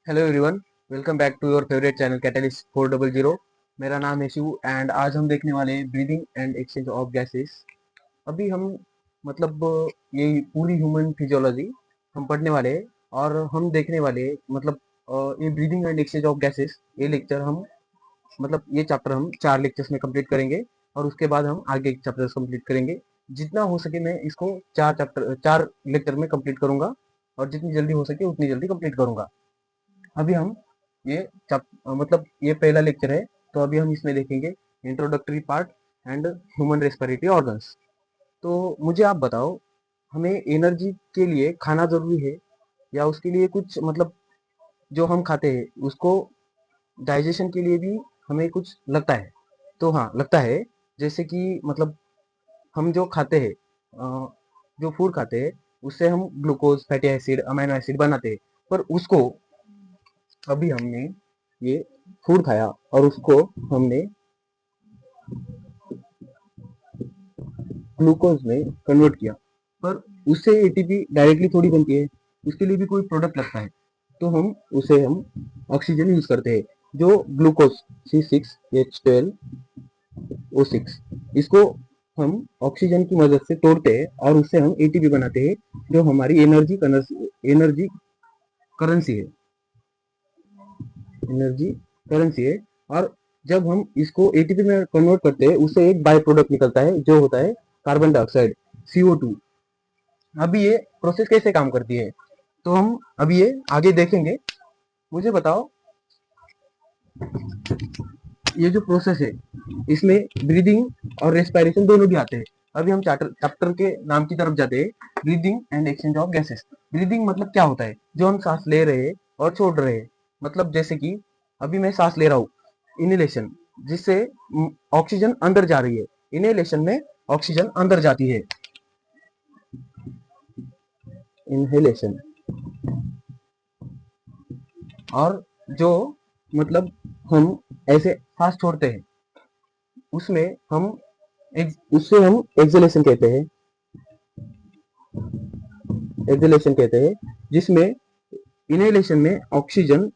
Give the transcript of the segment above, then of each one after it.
Hello everyone, welcome back to your favourite channel Catalyst 400। मेरा नाम है शिव एंड आज हम देखने वाले हैं breathing and exchange of gases. अभी हम मतलब ये पूरी ह्यूमन फिजियोलॉजी हम पढ़ने वाले हैं और हम देखने वाले हैं ये breathing and exchange of gases. ये लेक्चर हम ये चैप्टर हम 4 लेक्चर्स में कंप्लीट करेंगे और उसके बाद हम आगे चैप्टर्स कंप्लीट करेंगे। जितना हो सके मैं इसको 4 लेक्चर में कंप्लीट करूंगा और जितनी जल्दी हो सके उतनी जल्दी कंप्लीट करूंगा। अभी हम ये ये पहला लेक्चर है, तो अभी हम इसमें देखेंगे introductory part and human respiratory organs. तो मुझे आप बताओ, हमें एनर्जी के लिए खाना जरूरी है या उसके लिए कुछ जो हम खाते हैं उसको डाइजेशन के लिए भी हमें कुछ लगता है? तो हाँ, लगता है। जैसे कि हम जो खाते हैं, जो फूड खाते हैं, उससे हम glucose, fatty acid, amino acid बनाते हैं। पर उसको अभी हमने ये फूड खाया और उसको हमने ग्लूकोज में कन्वर्ट किया, पर उससे एटीपी डायरेक्टली थोड़ी बनती है, उसके लिए भी कोई प्रोडक्ट लगता है। तो हम ऑक्सीजन यूज करते हैं, जो ग्लूकोज C6H12O6, इसको हम ऑक्सीजन की मदद से तोड़ते हैं और उससे हम एटीपी बनाते हैं, जो हमारी एनर्जी करेंसी है एनर्जी करेंसी है। और जब हम इसको एटीपी में कन्वर्ट करते हैं, उससे एक बाय प्रोडक्ट निकलता है जो होता है कार्बन डाइऑक्साइड, CO2। अभी ये प्रोसेस कैसे काम करती है, तो हम अभी ये आगे देखेंगे। मुझे बताओ, ये जो प्रोसेस है इसमें ब्रीदिंग और रेस्पिरेशन दोनों भी आते हैं। अभी हम चैप्टर के नाम की तरफ जाते हैं, breathing and exchange of gases. Breathing मतलब क्या होता है? जो हम सांस ले रहे हैं और छोड़ रहे हैं। जैसे कि अभी मैं सांस ले रहा हूँ, इनहेलेशन, जिससे ऑक्सीजन अंदर जा रही है। इनहेलेशन में ऑक्सीजन अंदर जाती है, इनहेलेशन। और जो मतलब हम ऐसे सांस छोड़ते हैं, उसमें हम उससे हम एक्सहेलेशन कहते हैं, जिसमें इनहेलेशन में ऑक्सीजन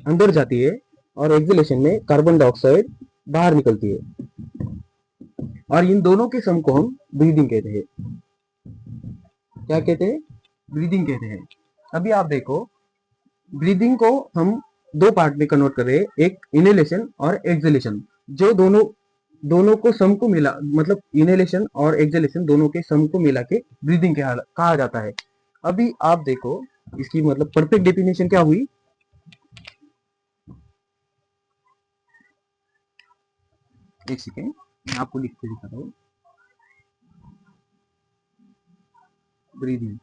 अंदर जाती है और एक्सहेलेशन में कार्बन डाइऑक्साइड बाहर निकलती है। और इन दोनों के सम को हम ब्रीदिंग कहते हैं। क्या कहते हैं? ब्रीदिंग कहते हैं। अभी आप देखो, ब्रीदिंग को हम दो पार्ट में कन्वर्ट कर रहे हैं, एक इनहेलेशन और एक्सहेलेशन। जो दोनों दोनों को सम को मिला, इनहेलेशन और एक्सहेलेशन दोनों के सम को मिला के ब्रीदिंग कहा जाता है। अभी आप देखो, इसकी परफेक्ट डेफिनेशन क्या हुई। एक सेकेंड, मैं आपको लिख के दिखाता हूँ। ब्रीदिंग,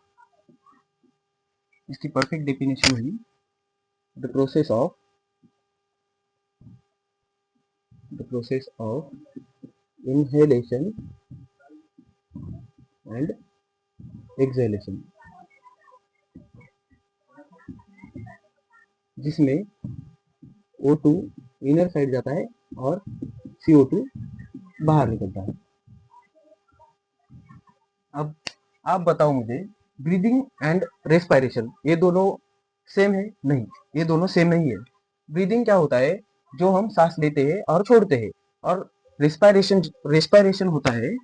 इसकी परफेक्ट डेफिनेशन हुई the process of inhalation and exhalation, जिसमें O2 इनर साइड जाता है और CO2 बाहर निकलता है। अब आप बताओ मुझे, ब्रीदिंग एंड रेस्पिरेशन ये दोनों सेम है? नहीं, ये दोनों सेम नहीं है। ब्रीदिंग क्या होता है? जो हम सांस लेते हैं और छोड़ते हैं। और रेस्पिरेशन रेस्पिरेशन होता है,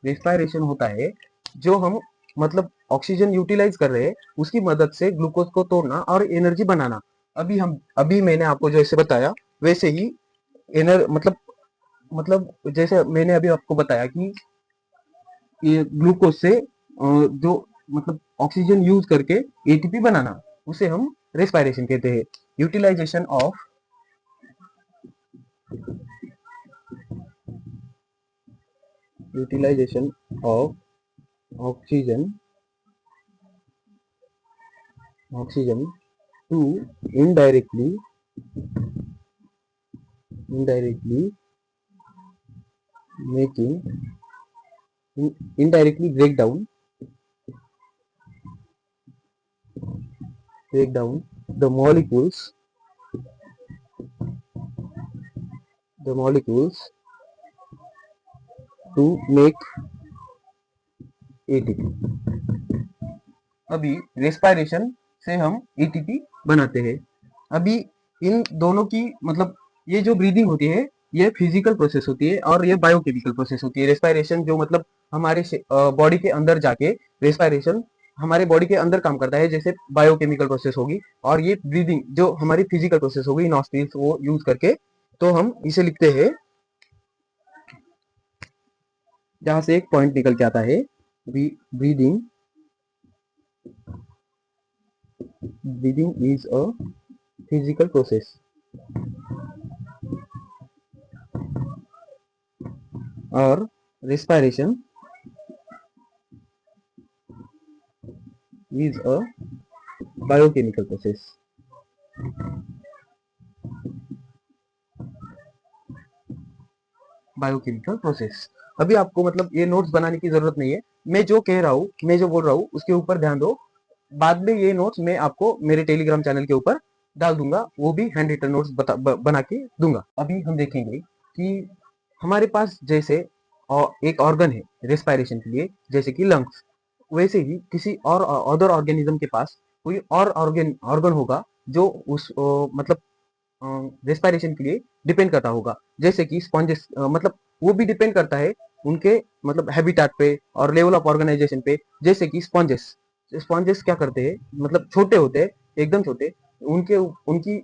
रेस्पिरेशन होता है जो हम ऑक्सीजन यूटिलाइज कर रहे हैं, उसकी मदद से ग्लूकोज को तोड़ना और एनर्जी बनाना। अभी मैंने आपको जैसे बताया वैसे ही एनर जैसे मैंने अभी आपको बताया कि ये ग्लूकोज से जो ऑक्सीजन यूज करके एटीपी बनाना, उसे हम रेस्पिरेशन कहते हैं। Utilisation of utilisation of oxygen oxygen to indirectly indirectly making indirectly break down the molecules to make ATP. अभी रेस्पिरेशन से हम एटीपी बनाते हैं। अभी इन दोनों की मतलब ये जो ब्रीदिंग होती है ये फिजिकल प्रोसेस होती है और ये बायोकेमिकल प्रोसेस होती है। रेस्पिरेशन जो मतलब हमारे बॉडी के अंदर जाके रेस्पिरेशन हमारे बॉडी के अंदर काम करता है जैसे बायोकेमिकल प्रोसेस होगी, और ये ब्रीदिंग जो हमारी फिजिकल प्रोसेस होगी नॉस्ट्रिल्स वो यूज करके। तो हम इसे लिखते हैं जहां से एक पॉइंट निकल के आता है breathing. Breathing is a physical process और respiration is a biochemical process। Biochemical process. अभी आपको मतलब ये नोट्स बनाने की जरूरत नहीं है, मैं जो कह रहा हूँ मैं जो बोल रहा हूँ उसके ऊपर ध्यान दो। बाद में ये नोट्स मैं आपको मेरे टेलीग्राम चैनल के ऊपर डाल दूंगा, वो भी हैंड रिटन नोट्स बना के दूंगा। अभी हम देखेंगे कि हमारे पास जैसे एक ऑर्गन है रेस्पिरेशन के लिए जैसे कि लंग्स, वैसे ही किसी और अदर ऑर्गेनिज्म के पास कोई और ऑर्गन होगा जो उस मतलब रेस्पिरेशन के लिए डिपेंड करता होगा। जैसे कि स्पॉन्जेस मतलब वो भी डिपेंड करता है उनके मतलब हैबिटेट पे और लेवल ऑफ ऑर्गेनाइजेशन पे। जैसे कि स्पॉन्जेस स्पॉन्जेस क्या करते हैं मतलब छोटे होते हैं, एकदम छोटे, उनके उनकी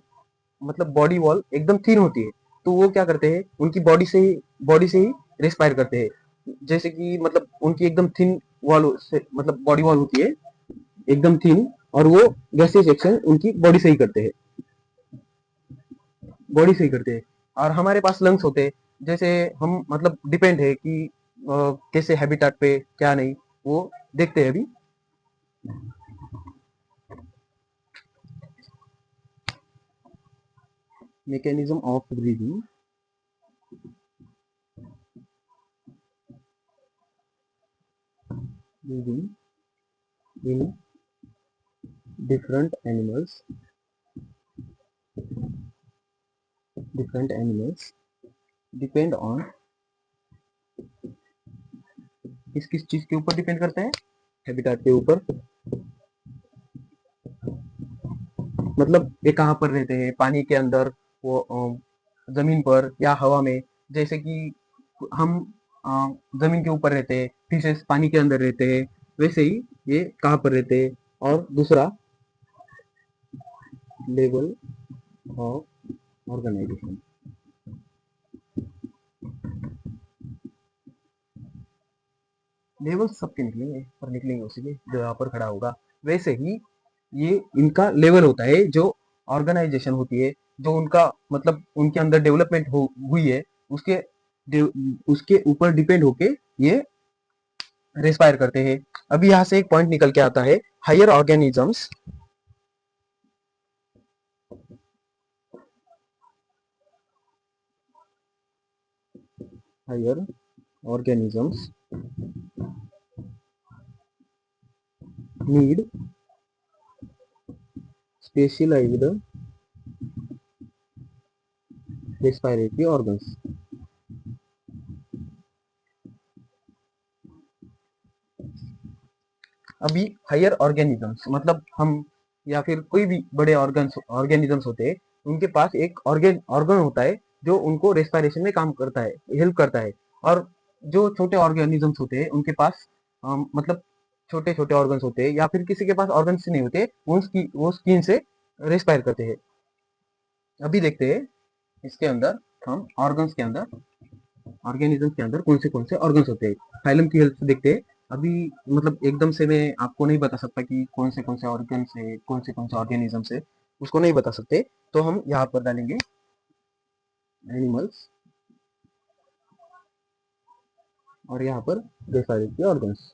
मतलब बॉडी वॉल एकदम थिन होती है। तो वो क्या करते हैं उनकी बॉडी से ही रेस्पायर करते हैं। जैसे कि मतलब उनकी एकदम थिन वॉल से मतलब बॉडी वॉल होती है एकदम थिन, और वो गैसेस एक्सचेंज उनकी बॉडी से ही करते हैं। और हमारे पास लंग्स होते हैं जैसे हम मतलब डिपेंड है कि कैसे हैबिटेट पे क्या नहीं, वो देखते हैं अभी। Mechanism of breathing in different animals depend on किस किस चीज के ऊपर डिपेंड करते हैं, हैबिटेट के ऊपर। मतलब ये कहाँ पर रहते हैं, पानी के अंदर, वो जमीन पर या हवा में। जैसे कि हम जमीन के ऊपर रहते हैं, फिशेस पानी के अंदर रहते हैं, वैसे ही ये कहाँ पर रहते हैं। और दूसरा लेवल ऑफ ऑर्गेनाइजेशन, लेवल सबके निकलेंगे पर निकलेंगे उसी के जो यहाँ पर खड़ा होगा। वैसे ही ये इनका लेवल होता है जो ऑर्गेनाइजेशन होती है, जो उनका मतलब उनके अंदर डेवलपमेंट हुई है उसके उसके ऊपर डिपेंड होके ये रेस्पायर करते हैं। अभी यहाँ से एक पॉइंट निकल के आता है higher organisms. Higher organisms need specialised respiratory organs. अभी हायर ऑर्गेनिजम्स मतलब हम या फिर कोई भी बड़े ऑर्गेनिजम्स होते हैं, उनके पास एक ऑर्गन होता है जो उनको रेस्पिरेशन में काम करता है, हेल्प करता है। और जो छोटे ऑर्गेनिजम्स होते हैं उनके पास मतलब छोटे छोटे ऑर्गन्स होते हैं, या फिर किसी के पास ऑर्गन्स नहीं होते, वो स्किन से रेस्पायर करते हैं। अभी देखते हैं इसके अंदर हम ऑर्गन्स के अंदर ऑर्गेनिज्म के अंदर कौन से ऑर्गन्स होते हैं, फाइलम की हेल्प से देखते हैं। अभी मतलब एकदम से मैं आपको नहीं बता सकता कि कौन से ऑर्गन्स है, कौन से ऑर्गेनिजम्स है, उसको नहीं बता सकते। तो हम यहाँ पर डालेंगे एनिमल्स और यहाँ पर रेस्पिरेटरी ऑर्गन्स।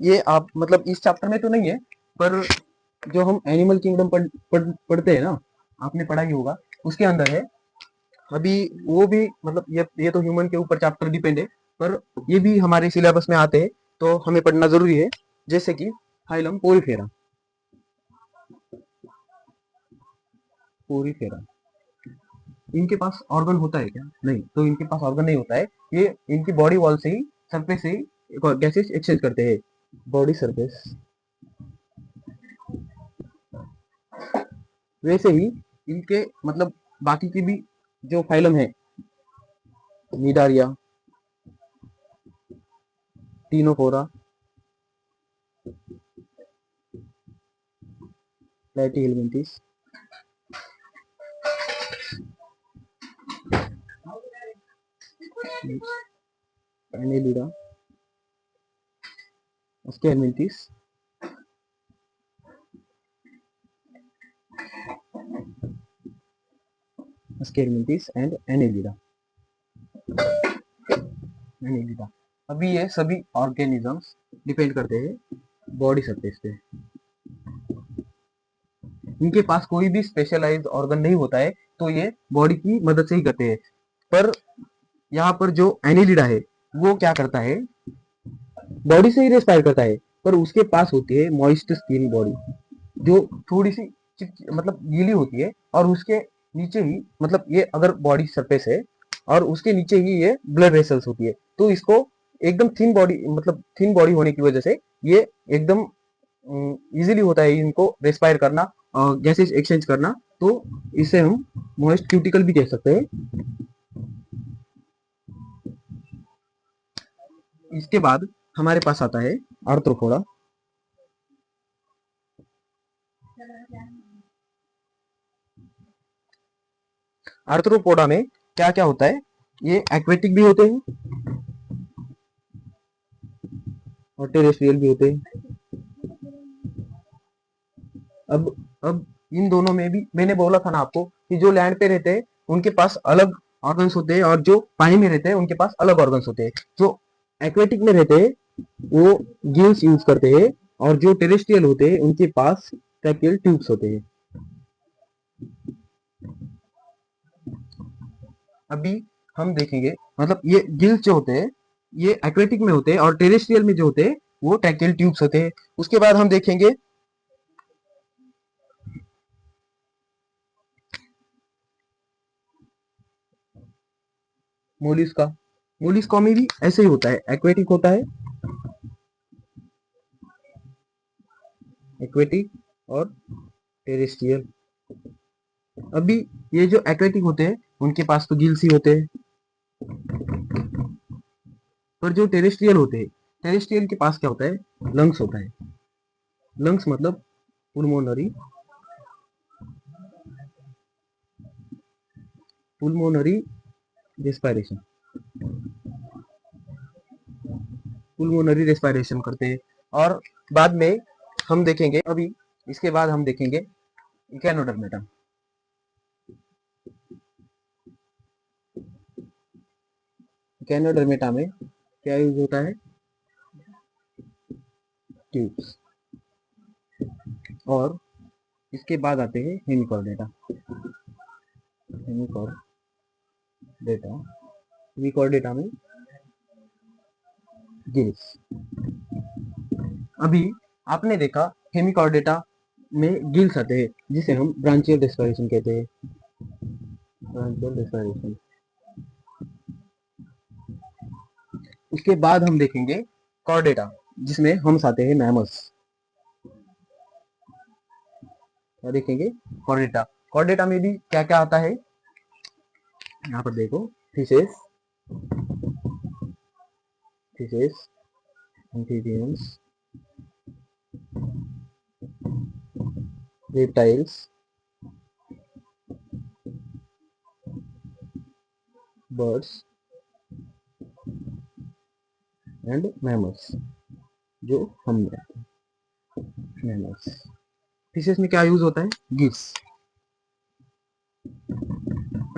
ये आप मतलब इस चैप्टर में तो नहीं है, पर जो हम एनिमल किंगडम पढ़ते हैं ना, आपने पढ़ा ही होगा, उसके अंदर है। अभी वो भी मतलब ये तो ह्यूमन के ऊपर चैप्टर डिपेंड है, पर ये भी हमारे सिलेबस में आते हैं तो हमें पढ़ना जरूरी है। जैसे कि फाइलम पोरीफेरा। पोरीफेरा इनके पास ऑर्गन होता है क्या? नहीं, तो इनके पास ऑर्गन नहीं होता है। ये इनकी बॉडी वॉल से ही, सरफेस से ही गैसेस एक्सचेंज करते हैं। बॉडी सरफेस, वैसे ही इनके मतलब बाकी की भी जो फाइलम है, cnidaria, ctenophora, platyhelminthes, annelida, aschelminthes, aschelminthes and annelida, annelida. अभी ये सभी ऑर्गेनिजम्स डिपेंड करते हैं बॉडी सरफेस पे। इनके पास कोई भी स्पेशलाइज्ड ऑर्गन नहीं होता है, तो ये बॉडी की मदद से ही करते हैं। पर यहाँ पर जो एनिलिडा है, वो क्या करता है, बॉडी से ही रेस्पायर करता है, पर उसके पास होती है मॉइस्ट स्किन बॉडी, जो थोड़ी सी मतलब गीली होती है, और उसके नीचे ही मतलब ये अगर बॉडी सरफेस है और उसके नीचे ही ये ब्लड वेसल्स होती है, तो इसको एकदम थिन बॉडी, मतलब थिन बॉडी होने की वजह से ये एकदम इजीली होता है इनको रेस्पायर करना, गैसेज एक्सचेंज करना। तो इसे हम मॉइस्ट क्यूटिकल भी कह सकते हैं। इसके बाद हमारे पास आता है आर्थ्रोपोडा। आर्थ्रोपोडा में क्या क्या होता है, ये एक्वेटिक भी होते हैं और टेरेस्ट्रियल भी होते हैं। अब इन दोनों में भी मैंने बोला था ना आपको कि जो लैंड पे रहते हैं उनके पास अलग ऑर्गन्स होते हैं, और जो पानी में रहते हैं उनके पास अलग ऑर्गन्स होते हैं। जो एक्वेटिक में रहते हैं वो गिल्स यूज करते हैं, और जो टेरेस्ट्रियल होते हैं उनके पास ट्रैकियल ट्यूब्स होते हैं। अभी हम देखेंगे, मतलब ये गिल्स जो होते हैं ये एक्वेटिक में होते हैं, और टेरेस्ट्रियल में जो होते हैं वो ट्रैकियल ट्यूब्स होते हैं। उसके बाद हम देखेंगे मोलिस्का। मोलिस्का में भी ऐसे ही होता है, एक्वेटिक होता है, एक्वेटिक और टेरेस्ट्रियल। अभी ये जो एक्वेटिक होते हैं उनके पास तो गिल्स ही होते हैं, पर जो टेरेस्ट्रियल होते हैं, टेरेस्ट्रियल के पास क्या होता है, लंग्स होता है। लंग्स मतलब पुल्मोनरी, पुल्मोनरी रेस्पिरेशन, पुल्मोनरी रेस्पिरेशन करते हैं। और बाद में हम देखेंगे, अभी इसके बाद हम देखेंगे इकेनोडर्मेटा। इकेनोडर्मेटा में क्या यूज होता है, ट्यूब्स। और इसके बाद आते हैं हेमिकॉर्डेटा। हेमिकॉर्डेटा, हेमिकॉर्डेटा में गिल्स। अभी आपने देखा हेमिकॉर्डेटा में गिल्स आते हैं, जिसे हम ब्रांचियल रेस्पिरेशन कहते हैं, ब्रांचियल रेस्पिरेशन। उसके बाद हम देखेंगे कॉर्डेटा, जिसमें हम आते हैं मैमल्स। क्या देखेंगे, कॉर्डेटा। कॉर्डेटा में भी क्या क्या आता है, यहाँ पर देखो, fishes, fishes, amphibians, reptiles, birds and mammals, जो हम मैमल्स। फिशेस में क्या यूज होता है, गिल्स।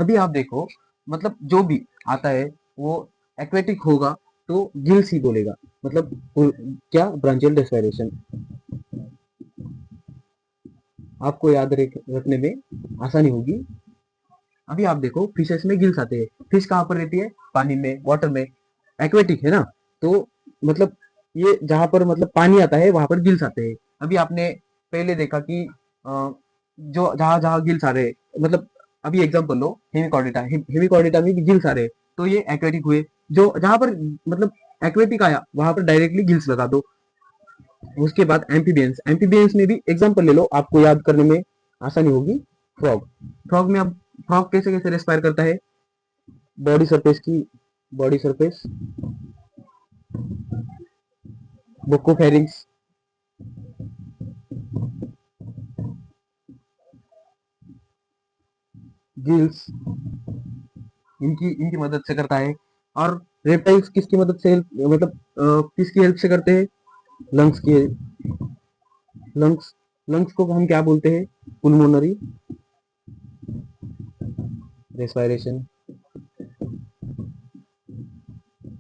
अभी आप देखो, मतलब जो भी आता है वो एक्वेटिक होगा तो गिल्स ही बोलेगा, मतलब क्या, ब्रांचियल रेस्पिरेशन। आपको याद रखने में आसानी होगी। अभी आप देखो फिशेस में गिल्स आते हैं। फिश कहाँ पर रहती है, पानी में, वाटर में, एक्वेटिक है ना। तो मतलब ये जहां पर मतलब पानी आता है वहां पर गिल्स आते हैं। अभी आपने पहले देखा कि जो जहां जहां गिल्स आ रहे हैं, मतलब अभी एग्जांपल लो हेमिकॉर्डेटा, हेमिकॉर्डेटा में भी गिल्स आ रहे हैं, तो ये एक्वेटिक हुए। जो जहां पर मतलब एक्वेटिक आया वहां पर डायरेक्टली गिल्स लगा दो। उसके बाद एम्फीबियंस, एम्फीबियंस में भी एग्जांपल ले लो, आपको याद करने में आसानी होगी। फ्रॉग, फ्रॉग में अब फ्रॉग कैसे कैसे रेस्पायर करता है, बॉडी सरफेस की, बॉडी सरफेस, बुक्कोफेरिंग्स, गिल्स, इनकी इनकी मदद से करता है। और रेप्टाइल्स किसकी मदद से मतलब किसकी हेल्प से करते हैं, लंग्स की, लंग्स, लंग्स को हम क्या बोलते हैं, पुल्मोनरी रेस्पायरेशन,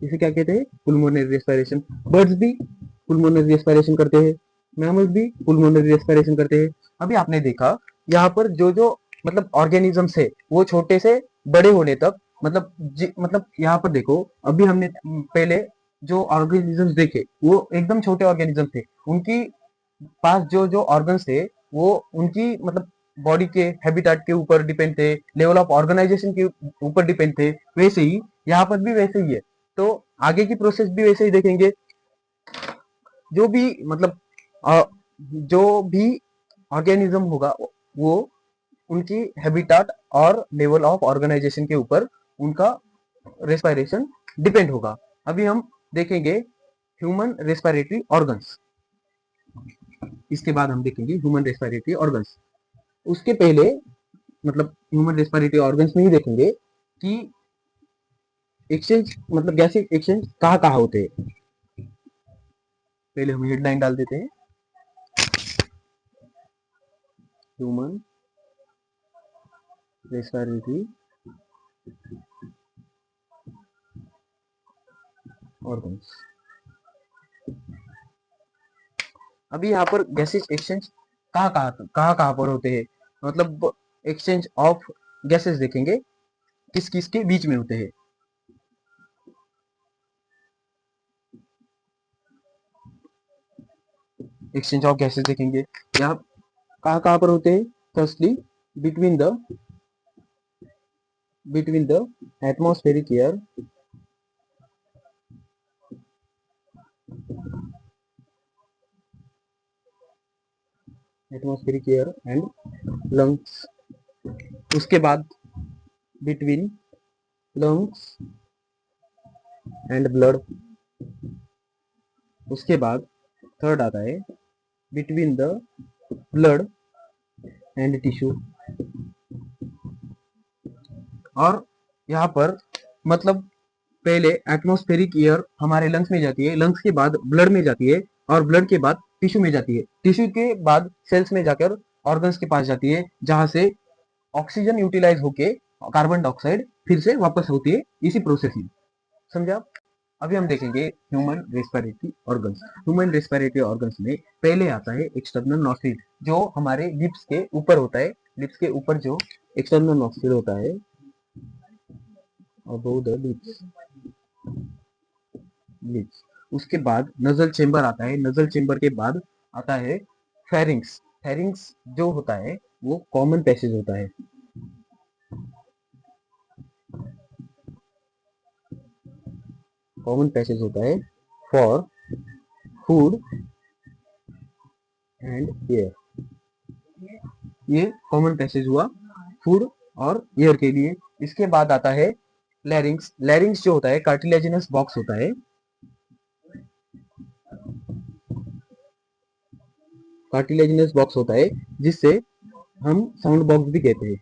इसे क्या कहते हैं, पुल्मोनरी रेस्पायरेशन। बर्ड्स भी पुल्मोनरी रेस्पायरेशन करते हैं, मैमल्स भी पुल्मोनरी रेस्पायरेशन करते हैं। अभी आपने देखा यहाँ पर जो जो मतलब ऑर्गेनिजम्स है वो छोटे से बड़े होने तक, मतलब यहाँ पर देखो, अभी हमने पहले जो ऑर्गेनिजम्स देखे वो एकदम छोटे ऑर्गेनिज्म थे, उनकी पास जो जो ऑर्गन्स थे वो उनकी मतलब बॉडी के हैबिटेट के ऊपर डिपेंड थे, लेवल ऑफ ऑर्गेनाइजेशन के ऊपर डिपेंड थे। वैसे ही यहाँ पर भी वैसे ही है। तो आगे की प्रोसेस भी वैसे ही देखेंगे। जो भी मतलब अ, जो भी ऑर्गेनिज्म होगा वो उनकी हैबिटेट और लेवल ऑफ ऑर्गेनाइजेशन के ऊपर उनका रेस्पिरेशन डिपेंड होगा। अभी हम देखेंगे ह्यूमन रेस्पिरेटरी ऑर्गन्स, इसके बाद हम देखेंगे ह्यूमन रेस्पिरेटरी ऑर्गन्स। उसके पहले मतलब ह्यूमन रेस्पिरेटरी ऑर्गन्स में ही देखेंगे कि एक्सचेंज मतलब गैसिक एक्सचेंज कहाँ कहाँ होते हैं। पहले हम हेडलाइन डाल देते हैं, ह्यूमन रेस्पिरेटरी ऑर्गन्स। अभी यहाँ पर गैसेज एक्सचेंज कहाँ पर होते हैं, मतलब एक्सचेंज ऑफ गैसेज देखेंगे किस किस के बीच में होते हैं। एक्सचेंज ऑफ गैसेज देखेंगे यहाँ कहाँ पर होते हैं। Firstly between the atmospheric air and lungs. उसके बाद बिटवीन लंग्स एंड ब्लड। उसके बाद थर्ड आता है between the blood and tissue. और यहाँ पर मतलब पहले एटमॉस्फेरिक एयर हमारे लंग्स में जाती है, लंग्स के बाद ब्लड में जाती है, और ब्लड के बाद टिश्यू में जाती है, टिश्यू के बाद सेल्स में जाकर ऑर्गन्स के पास जाती है, जहां से ऑक्सीजन यूटिलाइज होके कार्बन डाइऑक्साइड फिर से वापस होती है इसी प्रोसेस में। समझा। अभी हम देखेंगे human respiratory organs. Human respiratory organs में पहले आता है एक्सटर्नल नॉस्ट्रिल, जो हमारे लिप्स के ऊपर होता है। लिप्स के ऊपर जो एक्सटर्नल नॉस्ट्रिल होता है, अबव द लिप्स, लिप्स। उसके बाद नजल चेंबर आता है, नजल चेंबर के बाद आता है फेरिंग्स। फेरिंग्स जो होता है वो कॉमन पैसेज होता है, कॉमन पैसेज होता है फॉर फूड एंड एयर। ये कॉमन पैसेज हुआ फूड और एयर के लिए। इसके बाद आता है लैरिंग्स। लैरिंग्स जो होता है कार्टिलेजिनस बॉक्स होता है, कार्टिलेजिनस बॉक्स होता है जिससे हम साउंड बॉक्स भी कहते हैं,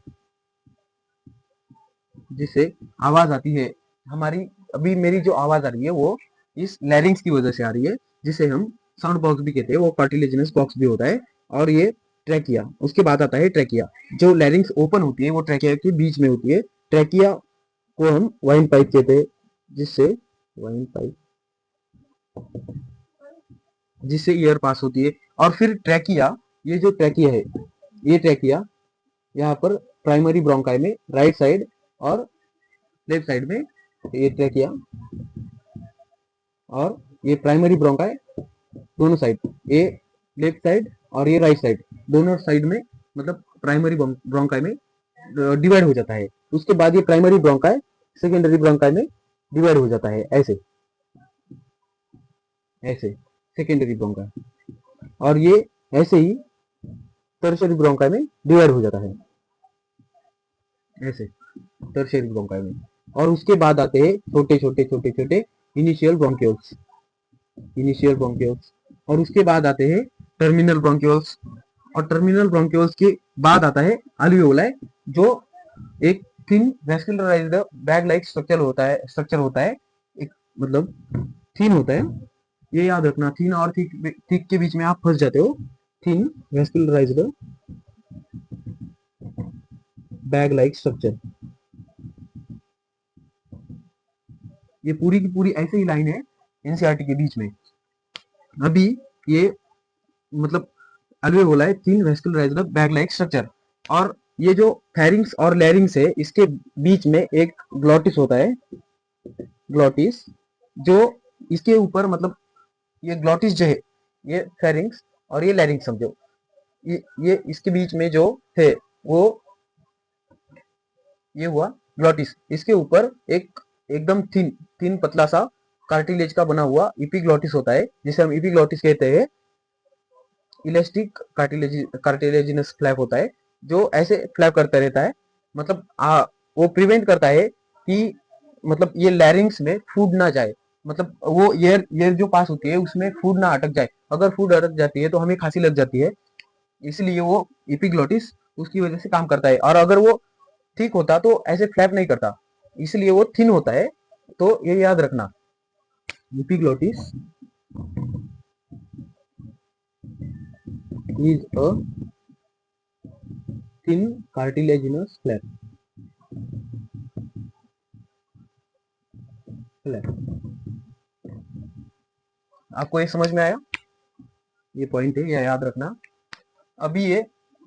जिससे आवाज आती है हमारी। अभी मेरी जो आवाज आ रही है वो इस लैरिंग्स की वजह से आ रही है, जिसे हम साउंड बॉक्स भी कहते हैं, वो कार्टिलेजिनस बॉक्स भी होता है। और ये ट्रैकिया। उसके बाद आता है ट्रैकिया। जो लैरिंग्स ओपन होती है वो ट्रैकिया के बीच में होती है। ट्रैकिया को हम वाइन पाइप कहते हैं, जिससे वाइन पाइप, जिससे ईयर पास होती है। और फिर ट्रैकिया, ये जो ट्रैकिया है, ये ट्रैकिया यहाँ पर प्राइमरी ब्रोंकाई में राइट साइड और लेफ्ट साइड में ये ट्रैकिया, और ये प्राइमरी ब्रोंकाई दोनों साइड, ये लेफ्ट साइड और ये राइट साइड, दोनों साइड में मतलब प्राइमरी ब्रोंकाई में डिवाइड हो जाता है। उसके बाद ये प्राइमरी ब्रोंकाई सेकेंडरी ब्रोंकाई में डिवाइड हो जाता है, ऐसे ऐसे सेकेंडरी ब्रोंकाई, और ये ऐसे ही टर्शियरी ब्रोंकाई में डिवाइड हो जाता है, ऐसे टर्शियरी ब्रोंकाई में। और उसके बाद आते हैं छोटे छोटे छोटे छोटे इनिशियल ब्रोंक्यूल्स, इनिशियल ब्रोंक्यूल्स, और उसके बाद आते हैं टर्मिनल ब्रोंक्यूल्स, और टर्मिनल ब्रोंक्यूल्स के बाद आता है अल्वियोलाई, जो एक thin vascularised bag like structure होता है, एक मतलब थिन होता है, ये याद रखना, थिन और थिक के बीच में आप फंस जाते हो। Thin vascularised bag like structure, ये पूरी की पूरी ऐसे ही लाइन है एनसीईआरटी के बीच में। अभी ये मतलब alveoli thin vascularised bag like structure, और ये जो फेरिंग्स और लैरिंग्स है, इसके बीच में एक ग्लॉटिस होता है, ग्लॉटिस, जो इसके ऊपर मतलब ये ग्लॉटिस जो है, ये फेरिंग्स और ये लैरिंग्स समझो, ये इसके बीच में जो है वो ये हुआ ग्लॉटिस, इसके ऊपर एक एकदम थिन थिन पतला सा कार्टिलेज का बना हुआ इपीग्लॉटिस होता है, जिसे हम इपीग्लॉटिस कहते हैं। इलास्टिक कार्टिलेजिनस फ्लैप होता है, जो ऐसे फ्लैप करता रहता है, मतलब वो प्रिवेंट करता है कि मतलब ये लैरिंग्स में फूड ना जाए, मतलब वो एयर एयर जो पास होती है उसमें फूड ना अटक जाए, अगर फूड अटक जाती है तो हमें खांसी लग जाती है, इसलिए वो इपीग्लॉटिस उसकी वजह से काम करता है। और अगर वो ठीक होता तो ऐसे फ्लैप नहीं करता, इसलिए वो थिन होता है, तो ये याद रखना, epiglottis is a thin cartilaginous flap। आपको ये समझ में आया, ये पॉइंट है, ये याद रखना। अभी ये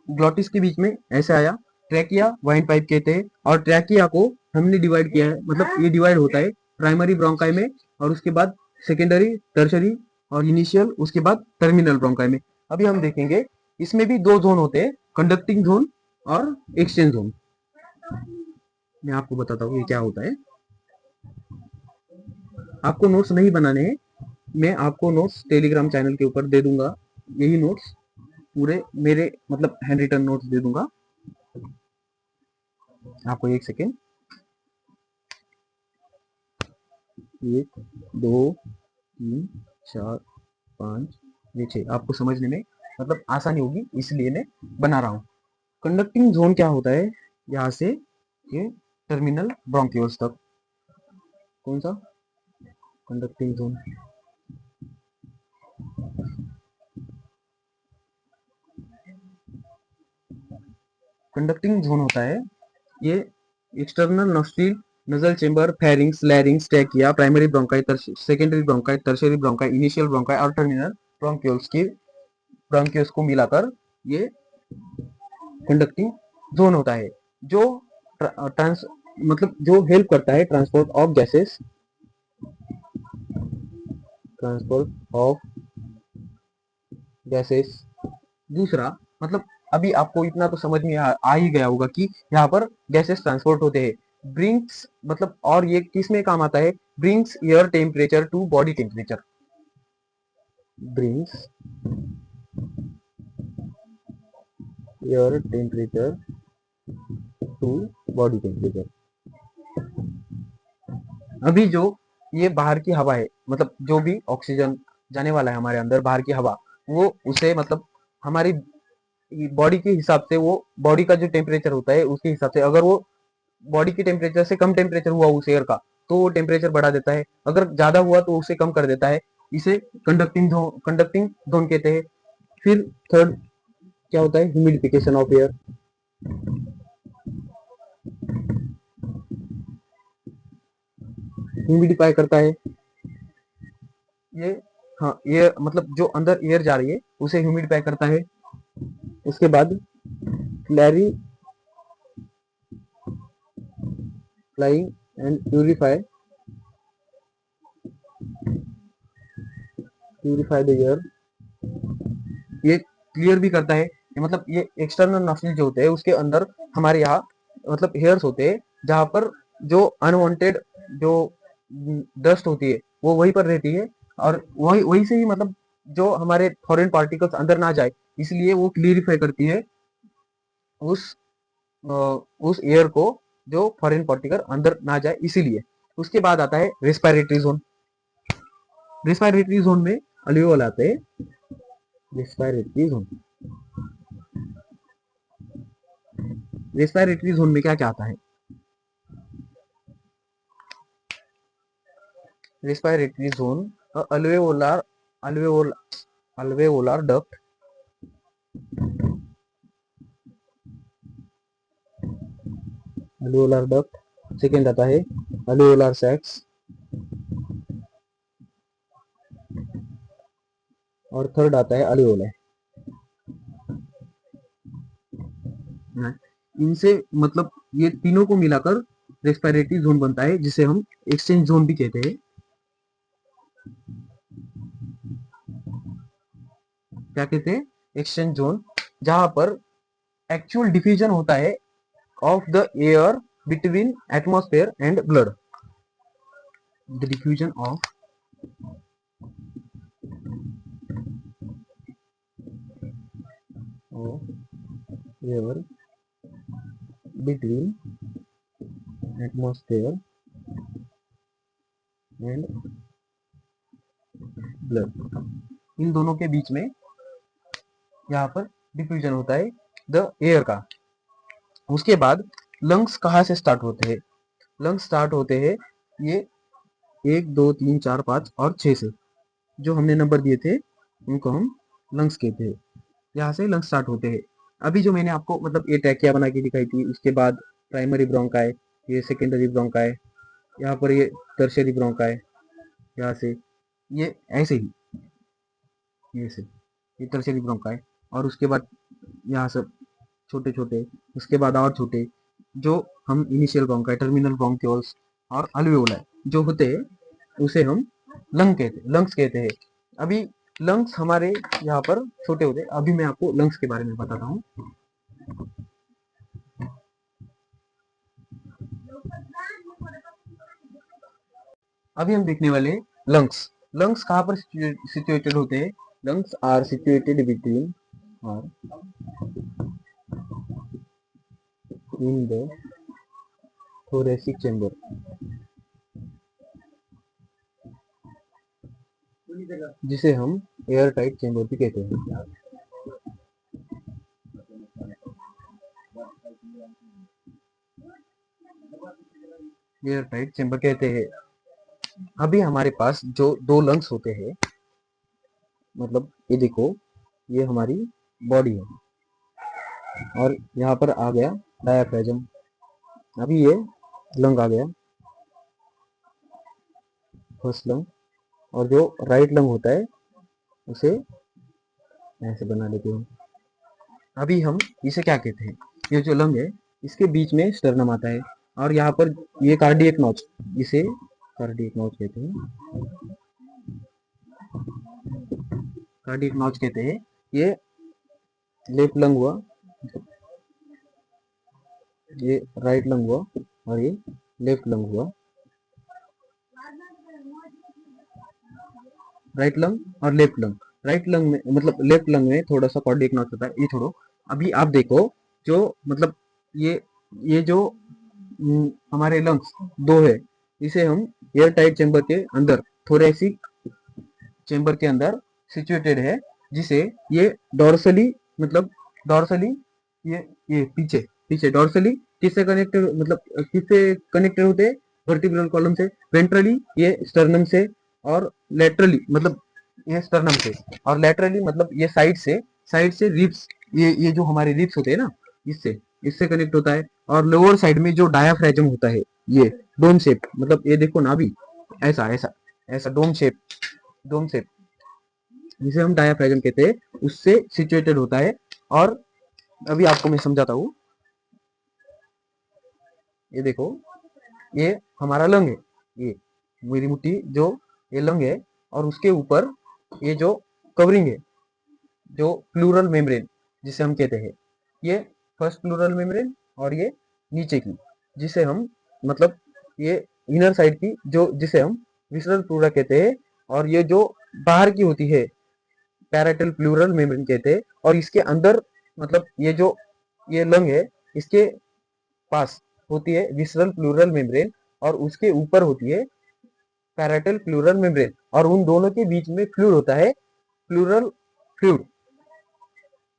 ग्लॉटिस के बीच में ऐसे आया, ट्रैकिया वाइन पाइप कहते हैं, और ट्रैकिया को हमने डिवाइड किया है, मतलब ये डिवाइड होता है प्राइमरी ब्रोंकाई में, और उसके बाद सेकेंडरी, टर्शरी और इनिशियल, उसके बाद टर्मिनल ब्रोंकाई में। अभी हम देखेंगे इसमें भी दो जोन होते हैं, कंडक्टिंग जोन और एक्सचेंज जोन। मैं आपको बताता हूँ ये क्या होता है। आपको नोट्स नहीं बनाने हैं, मैं आपको नोट्स टेलीग्राम चैनल के ऊपर दे दूंगा, यही नोट्स पूरे मेरे मतलब हैंड रिटन नोट्स दे दूंगा आपको। एक सेकेंड, 1 2 3 4 5 ये 6, आपको समझने में मतलब आसानी होगी इसलिए मैं बना रहा हूँ। कंडक्टिंग जोन क्या होता है, यहाँ से ये टर्मिनल ब्रोंक्यूल्स तक। कौन सा कंडक्टिंग जोन, कंडक्टिंग जोन होता है ये external nostril, nasal chamber, pharynx, लैरिंग्स, trachea, primary bronchi, secondary bronchi, tertiary bronchi, initial bronchi और टर्मिनल ब्रोंक्यूल्स की ब्रोंक्यूल्स को मिलाकर ये कंडक्टिंग जोन होता है, जो ट्रांस मतलब जो हेल्प करता है transport of gases, transport of gases. दूसरा मतलब अभी आपको इतना तो समझ में आ ही गया होगा कि यहाँ पर गैसेस ट्रांसपोर्ट होते हैं, ब्रिंग्स मतलब, और ये किस में काम आता है, brings air temperature to body temperature, brings air temperature to body temperature. अभी जो ये बाहर की हवा है, मतलब जो भी ऑक्सीजन जाने वाला है हमारे अंदर, बाहर की हवा, वो उसे मतलब हमारी बॉडी के हिसाब से, वो बॉडी का जो टेम्परेचर होता है उसके हिसाब से, अगर वो बॉडी के टेम्परेचर से कम टेम्परेचर हुआ उस एयर का, तो वो टेम्परेचर बढ़ा देता है, अगर ज्यादा हुआ तो उसे कम कर देता है। इसे कंडक्टिंग जोन कहते हैं। फिर थर्ड क्या होता है, ह्यूमिडिफिकेशन ऑफ एयर, ह्यूमिडिफाई करता है ये, हाँ ये मतलब जो अंदर एयर जा रही है उसे ह्यूमिडिफाई करता है। उसके बाद flary flying and purify the air, ये क्लियर भी करता है, ये मतलब ये एक्सटर्नल नॉस्ट्रिल जो होते हैं उसके अंदर हमारे यहाँ मतलब हेयर्स होते हैं जहां पर जो अनवांटेड जो डस्ट होती है वो वहीं पर रहती है, और वही वही से ही मतलब जो हमारे फॉरेन पार्टिकल्स अंदर ना जाए, इसलिए वो क्लियरिफाई करती है उस अ, उस एयर को, जो फॉरेन पार्टिकल अंदर ना जाए इसीलिए। उसके बाद आता है रेस्पिरेटरी जोन। रेस्पिरेटरी जोन में अल्वियोल आते हैं। रेस्पिरेटरी जोन, रेस्पिरेटरी जोन में क्या क्या आता है? Respiratory zone, alveolar alveole alveolar duct, alveolar duct. Second आता है अल्वेओलार सैक्स, और थर्ड आता है अल्वेओलाई। इनसे मतलब ये तीनों को मिलाकर रेस्पिरेटरी जोन बनता है, जिसे हम एक्सचेंज जोन भी कहते हैं। क्या कहते हैं? एक्सचेंज जोन, जहां पर एक्चुअल डिफ्यूजन होता है of the air between atmosphere and blood. The diffusion of air between atmosphere and blood, इन दोनों के बीच में यहाँ पर डिफ्यूजन होता है द एयर का। उसके बाद लंग्स कहाँ से स्टार्ट होते हैं? लंग्स स्टार्ट होते हैं ये 1 2 3 4 5 और 6 से। जो हमने नंबर दिए थे उनको हम लंग्स कहते हैं। यहाँ से लंग्स स्टार्ट होते हैं। अभी जो मैंने आपको मतलब ये टैकिया बना के दिखाई थी, उसके बाद प्राइमरी ब्रोंकाई, ये सेकेंडरी ब्रोंकाई, यहाँ पर ये टर्शियरी ब्रोंकाई, यहाँ से ये ऐसे ही, ये से ये टर्शियरी ब्रोंकाई, और उसके बाद यहाँ से छोटे छोटे, उसके बाद और छोटे, जो हम इनिशियल ब्रोंकाई, टर्मिनल ब्रोंक्यूल्स और अल्वियोलाई जो होते हैं उसे हम लंग्स कहते हैं। अभी लंग्स हमारे यहाँ पर छोटे होते हैं। अभी मैं आपको लंग्स के बारे में बताता हूँ। अभी हम देखने वाले लंग्स। लंग्स कहाँ पर सिचुएटेड होते हैं? लंग्स आर सिचुएटेड बिटवीन और इन द thoracic chamber, जिसे हम एयर टाइट चेंबर भी कहते हैं। एयर टाइट चेंबर कहते हैं। अभी हमारे पास जो दो लंग्स होते हैं, मतलब ये देखो, ये हमारी बॉडी है, और यहाँ पर आ गया डायाफ्राम। अभी ये लंग आ गया, फर्स्ट लंग, और जो राइट लंग होता है उसे ऐसे बना लेते हैं। अभी हम इसे क्या कहते हैं? ये जो लंग है इसके बीच में स्टर्नम आता है, और यहाँ पर ये कार्डियक नॉच, इसे कार्डियक नॉच कहते हैं। कार्डियक नॉच कहते हैं। ये लेफ्ट लंग हुआ, ये राइट लंग हुआ, और ये लेफ्ट लंग हुआ। राइट लंग और लेफ्ट लंग, राइट लंग में मतलब लेफ्ट लंग में थोड़ा सा कार्डियक नॉच होता है। ये छोड़ो, अभी आप देखो जो मतलब ये जो हमारे लंग्स दो है, इसे हम एयर टाइट चेंबर के अंदर, थोरेसिक चेंबर के अंदर सिचुएटेड है, जिसे ये डॉर्सली मतलब डॉर्सली ये पीछे पीछे डॉर्सली किससे कनेक्टेड, मतलब किससे कनेक्टेड होते हैं? वर्टिब्रल कॉलम से। वेंट्रली ये स्टर्नम से, और लेटरली मतलब ये स्टर्नम से, और लेटरली मतलब ये साइड से रिब्स, ये जो हमारे रिब्स होते हैं ना, इससे इससे कनेक्ट होता है। और लोअर साइड में जो डायाफ्राम होता है, ये डोम शेप, मतलब ये देखो ना अभी, ऐसा ऐसा ऐसा डोम शेप, जिसे हम डायाफ्राम कहते हैं, उससे सिचुएटेड होता है। और अभी आपको मैं समझाता हूँ। ये देखो, ये हमारा लंग है, ये मेरी मुट्ठी जो ये लंग है, और उसके ऊपर ये जो कवरिंग है, जो प्लूरल मेम्ब्रेन जिसे हम कहते हैं, ये फर्स्ट प्लूरल मेम्ब्रेन और ये नीचे की, जिसे हम मतलब ये इनर साइड की जो जिसे हम विसरल प्लूरा कहते हैं, और ये जो बाहर की होती है पैराइटल प्लूरल मेम्ब्रेन कहते हैं। और इसके अंदर मतलब ये जो ये लंग है, इसके पास होती है विसरल प्लूरल मेम्ब्रेन, और उसके ऊपर होती है पैराइटल प्लूरल मेम्ब्रेन, और उन दोनों के बीच में फ्लूइड होता है, प्लूरल फ्लूइड,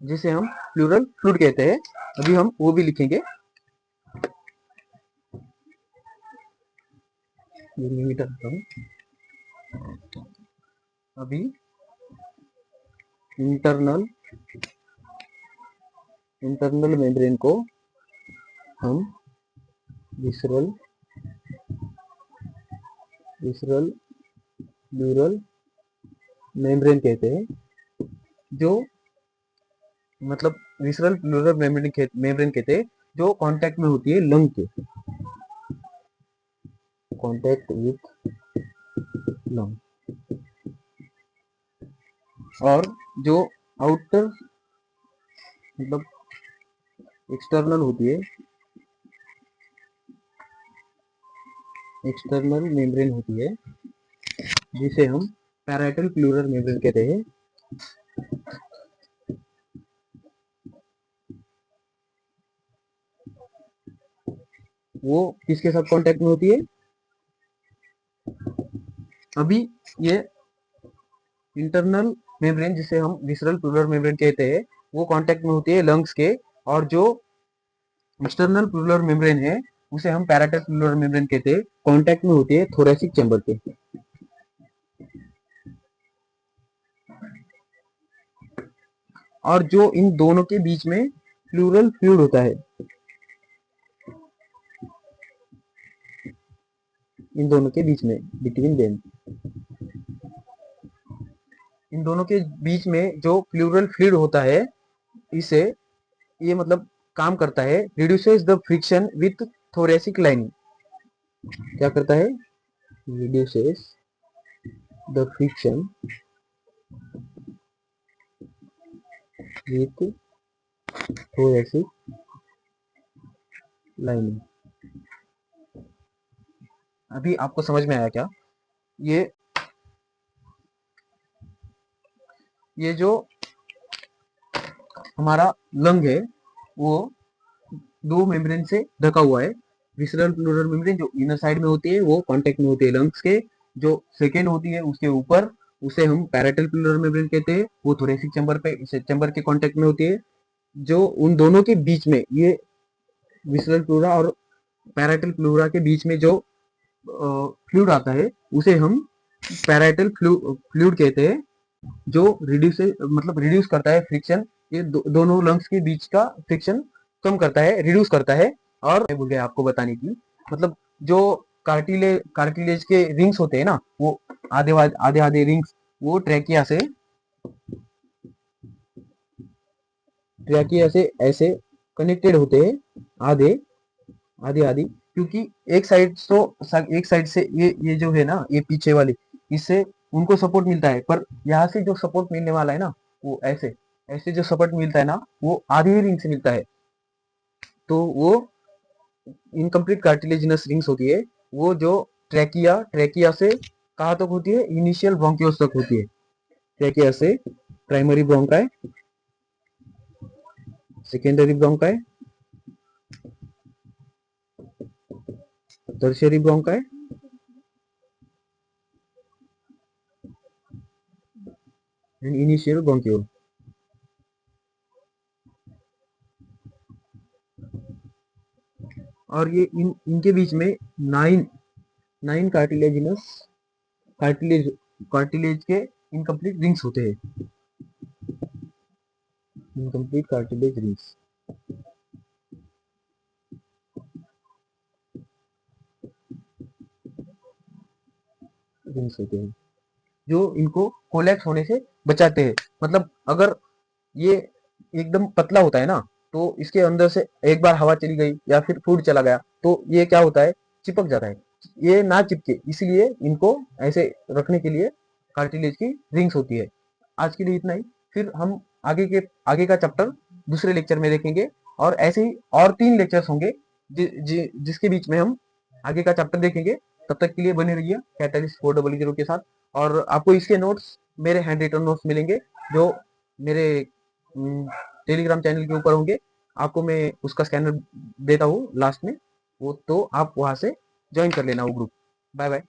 जिसे हम प्लूरल फ्लूइड कहते हैं। अभी हम वो भी लिखेंगे। अभी इंटरनल इंटरनल मेम्ब्रेन को हम विसरल विसरल प्लूरल मेम्ब्रेन कहते हैं, जो मतलब विसरल प्लूरल मेम्ब्रेन कहते हैं, जो कांटेक्ट में होती है लंग के, कांटेक्ट विथ लंग। और जो आउटर मतलब एक्सटर्नल होती है, एक्सटर्नल मेम्ब्रेन होती है, जिसे हम पैराइटल प्लूरल मेम्ब्रेन कहते हैं। वो किसके साथ कांटेक्ट में होती है? अभी ये इंटरनल मेम्ब्रेन, जिसे हम विसरल प्लूरल मेम्ब्रेन कहते हैं, वो कांटेक्ट में होती है लंग्स के, और जो एक्सटर्नल प्लूरल मेम्ब्रेन है उसे हम पैराइटल प्लूरल मेम्ब्रेन कहते हैं, कांटेक्ट में होती है थोरैसिक चैम्बर के। और जो इन दोनों के बीच में प्लूरल फ्लूइड होता है, इन दोनों के बीच में, बिटवीन देम, इन दोनों के बीच में जो प्लूरल फ्लूइड होता है, इसे ये मतलब काम करता है, reduces the friction with thoracic lining. क्या करता है? Reduces the friction with thoracic lining. अभी आपको समझ में आया क्या? ये ये जो हमारा लंग है वो दो मेम्ब्रेन से ढका हुआ है। विसरल प्लूरल मेम्ब्रेन जो इनर साइड में होती है वो कांटेक्ट में होती है लंग्स के, जो सेकेंड होती है उसके ऊपर, उसे हम पैराइटल प्लूरल मेम्ब्रेन कहते हैं, वो थोरेसिक चैम्बर के कांटेक्ट में होती है। जो उन दोनों के बीच में, ये विसरल प्लूरा और पैराइटल प्लूरा के बीच में जो फ्लूइड आता है, उसे हम पैराइटल फ्लूइड कहते हैं, जो रिड्यूस करता है फ्रिक्शन। ये दोनों लंग्स के बीच का फ्रिक्शन कम करता है, रिड्यूस करता है। और मैं भूल गया आपको बताने की, मतलब जो कार्टिलेज के रिंग्स होते हैं ना, वो आधे आधे आधे रिंग्स, वो ट्रैकिया से ऐसे कनेक्टेड होते हैं, आधे आधी आधी, क्योंकि एक साइड से ये जो है ना, ये पीछे वाली, इससे उनको सपोर्ट मिलता है, पर यहाँ से जो सपोर्ट मिलने वाला है ना, वो ऐसे ऐसे जो सपोर्ट मिलता है ना, वो आधी ही रिंग से मिलता है। तो वो इनकम्प्लीट कार्टिलेजिनस रिंग्स होती है, वो जो ट्रैकिया से कहाँ तक होती है? इनिशियल ब्रोंकियोस तक होती है। ट्रैकिया से primary bronchi, secondary bronchi, tertiary bronchi, and initial bronchiole. और ये इनके बीच में नाइन नाइन कार्टिलेज के इनकम्प्लीट रिंग्स होते हैं, इनकम्प्लीट कार्टिलेज रिंग्स होते हैं, जो इनको कोलैप्स होने से बचाते हैं। मतलब अगर ये एकदम पतला होता है ना, तो इसके अंदर से एक बार हवा चली गई या फिर फूड चला गया, तो ये क्या होता है? चिपक जाता है। ये ना चिपके, इसलिए इनको ऐसे रखने के लिए कार्टिलेज की रिंग्स होती है। आज के लिए इतना ही। फिर हम आगे का चैप्टर दूसरे लेक्चर में देखेंगे, और ऐसे ही और 3 लेक्चर्स होंगे जिसके बीच में हम आगे का चैप्टर देखेंगे। तब तक के लिए बने रहिए कैटलिस्ट 400 के साथ। और आपको इसके नोट्स, मेरे हैंड रिटन नोट्स मिलेंगे जो मेरे टेलीग्राम चैनल के ऊपर होंगे। आपको मैं उसका स्कैनर देता हूँ लास्ट में, वो तो आप वहां से ज्वाइन कर लेना वो ग्रुप। Bye bye.